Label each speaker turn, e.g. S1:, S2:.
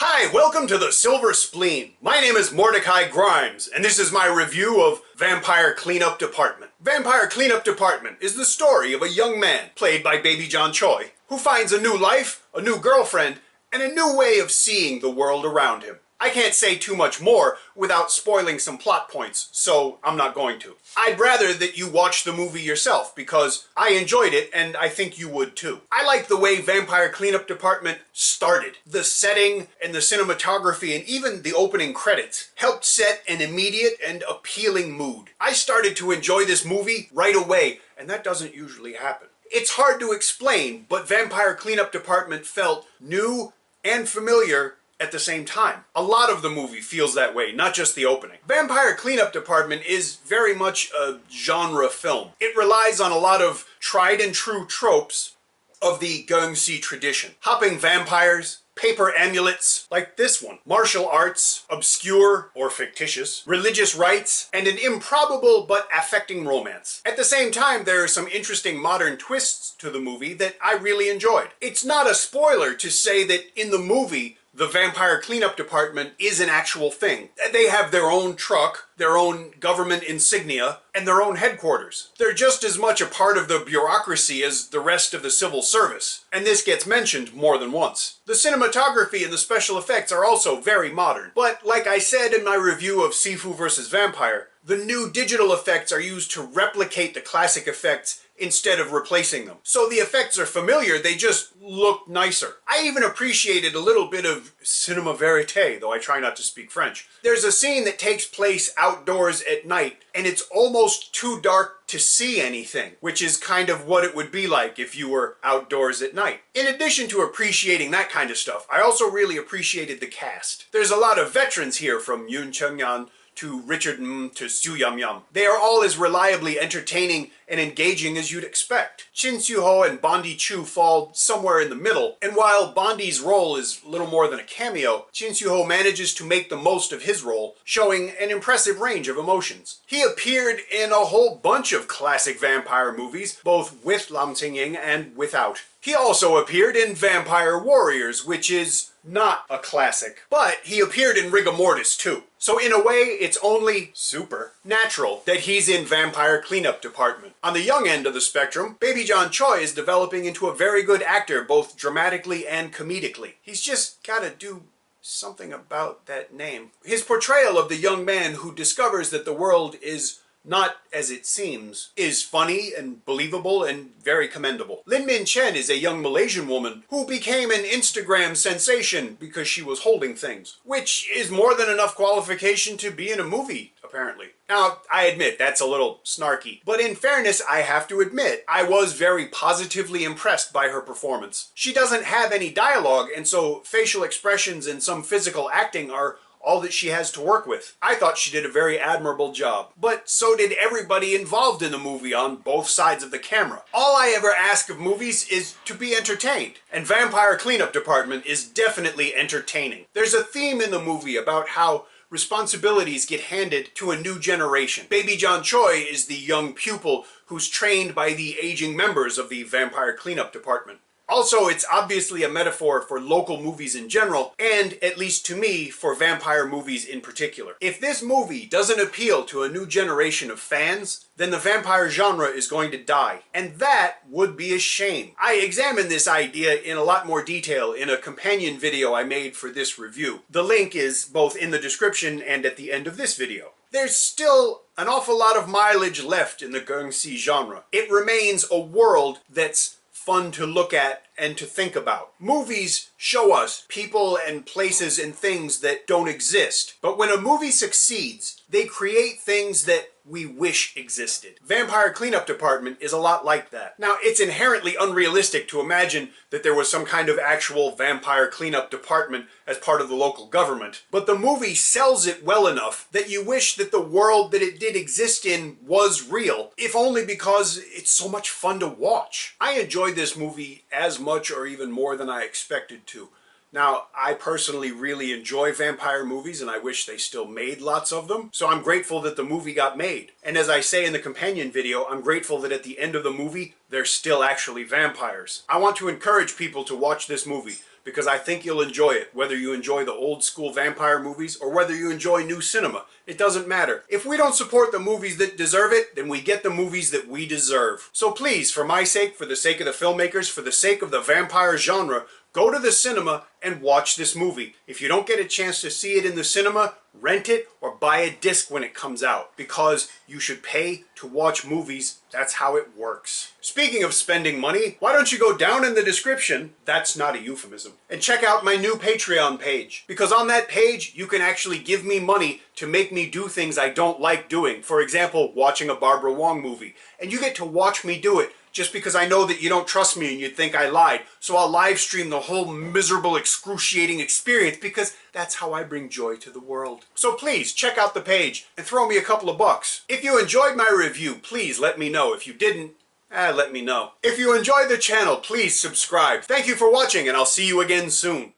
S1: Hi, welcome to the Silver Spleen. My name is Mordecai Grimes, and this is my review of Vampire Cleanup Department. Vampire Cleanup Department is the story of a young man, played by Baby John Choi, who finds a new life, a new girlfriend, and a new way of seeing the world around him. I can't say too much more without spoiling some plot points, so I'm not going to. I'd rather that you watch the movie yourself because I enjoyed it and I think you would too. I like the way Vampire Cleanup Department started. The setting and the cinematography and even the opening credits helped set an immediate and appealing mood. I started to enjoy this movie right away, and that doesn't usually happen. It's hard to explain, but Vampire Cleanup Department felt new and familiar at the same time. A lot of the movie feels that way, not just the opening. Vampire Cleanup Department is very much a genre film. It relies on a lot of tried and true tropes of the Gyeongsi tradition. Hopping vampires, paper amulets, like this one, martial arts, obscure or fictitious, religious rites, and an improbable but affecting romance. At the same time, there are some interesting modern twists to the movie that I really enjoyed. It's not a spoiler to say that in the movie, the Vampire Cleanup Department is an actual thing. They have their own truck, their own government insignia, and their own headquarters. They're just as much a part of the bureaucracy as the rest of the civil service, and this gets mentioned more than once. The cinematography and the special effects are also very modern, but like I said in my review of Sifu vs. Vampire, the new digital effects are used to replicate the classic effects instead of replacing them. So the effects are familiar, they just look nicer. I even appreciated a little bit of cinema verite, though I try not to speak French. There's a scene that takes place outdoors at night, and it's almost too dark to see anything, which is kind of what it would be like if you were outdoors at night. In addition to appreciating that kind of stuff, I also really appreciated the cast. There's a lot of veterans here, from Yoon Chung-yan to Richard to Soo Yam-yam. They are all as reliably entertaining and engaging as you'd expect. Shin Soo-ho and Bondi Chu fall somewhere in the middle, and while Bondi's role is little more than a cameo, Shin Soo-ho manages to make the most of his role, showing an impressive range of emotions. He appeared in a whole bunch of classic vampire movies, both with Lam Tsing-ying and without. He also appeared in Vampire Warriors, which is not a classic, but he appeared in Rigor Mortis too. So in a way, it's only super natural that he's in Vampire Cleanup Department. On the young end of the spectrum, Baby John Choi is developing into a very good actor, both dramatically and comedically. He's just gotta do something about that name. His portrayal of the young man who discovers that the world is not as it seems is funny and believable and very commendable. Lin Min Chen is a young Malaysian woman who became an Instagram sensation because she was holding things, which is more than enough qualification to be in a movie, apparently. Now, I admit that's a little snarky, but in fairness, I have to admit, I was very positively impressed by her performance. She doesn't have any dialogue, and so facial expressions and some physical acting are all that she has to work with. I thought she did a very admirable job, but so did everybody involved in the movie on both sides of the camera. All I ever ask of movies is to be entertained, and Vampire Cleanup Department is definitely entertaining. There's a theme in the movie about how responsibilities get handed to a new generation. Baby John Choi is the young pupil who's trained by the aging members of the Vampire Cleanup Department. Also, it's obviously a metaphor for local movies in general, and, at least to me, for vampire movies in particular. If this movie doesn't appeal to a new generation of fans, then the vampire genre is going to die. And that would be a shame. I examined this idea in a lot more detail in a companion video I made for this review. The link is both in the description and at the end of this video. There's still an awful lot of mileage left in the Gyeongsi genre. It remains a world that's fun to look at and to think about. Movies show us people and places and things that don't exist. But when a movie succeeds, they create things that we wish existed. Vampire Cleanup Department is a lot like that. Now, it's inherently unrealistic to imagine that there was some kind of actual vampire cleanup department as part of the local government, but the movie sells it well enough that you wish that the world that it did exist in was real, if only because it's so much fun to watch. I enjoyed this movie as much or even more than I expected to. Now, I personally really enjoy vampire movies, and I wish they still made lots of them, so I'm grateful that the movie got made. And as I say in the companion video, I'm grateful that at the end of the movie, they're still actually vampires. I want to encourage people to watch this movie because I think you'll enjoy it, whether you enjoy the old school vampire movies or whether you enjoy new cinema. It doesn't matter. If we don't support the movies that deserve it, then we get the movies that we deserve. So please, for my sake, for the sake of the filmmakers, for the sake of the vampire genre, go to the cinema and watch this movie. If you don't get a chance to see it in the cinema, rent it or buy a disc when it comes out, because you should pay to watch movies. That's how it works. Speaking of spending money, why don't you go down in the description, that's not a euphemism, and check out my new Patreon page, because on that page you can actually give me money to make me do things I don't like doing. For example, watching a Barbara Wong movie, and you get to watch me do it just because I know that you don't trust me and you think I lied. So I'll live stream the whole miserable, excruciating experience because that's how I bring joy to the world. So please check out the page and throw me a couple of bucks. If you enjoyed my review, please let me know. If you didn't, let me know. If you enjoyed the channel, please subscribe. Thank you for watching, and I'll see you again soon.